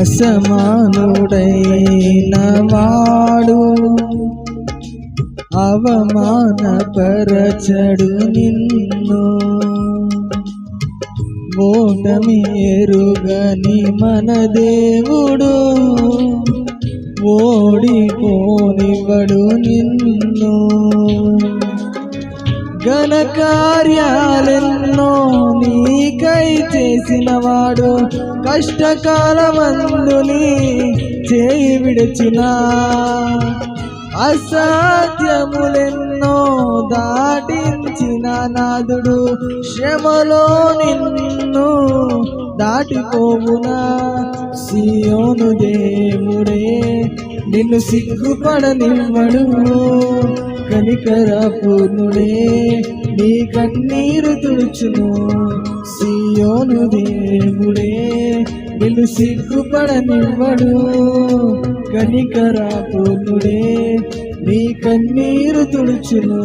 అసమానుడైన వాడు అవమానపరచడు నిన్ను. ఓటమి ఎరుగని మన దేవుడు ఓడిపోనివ్వడు నిన్ను. ఘన కార్యాలెన్నో నీకై చేసినవాడు కష్టకాలమందుని చేయి విడిచిన అసాధ్యములెన్నో దాటించిన నాదుడు శ్రమలో నిన్ను దాటిపోవునా. సియోను దేవుడే నిన్ను సిగ్గుపడనివ్వడు, కనికర పూర్ణుడే నీ కన్నీరు తుడుచును. సియోను దేవుడే నిన్ను సిగ్గుపడనివ్వడు, కనికర పూర్ణుడే నీ కన్నీరు తుడుచును.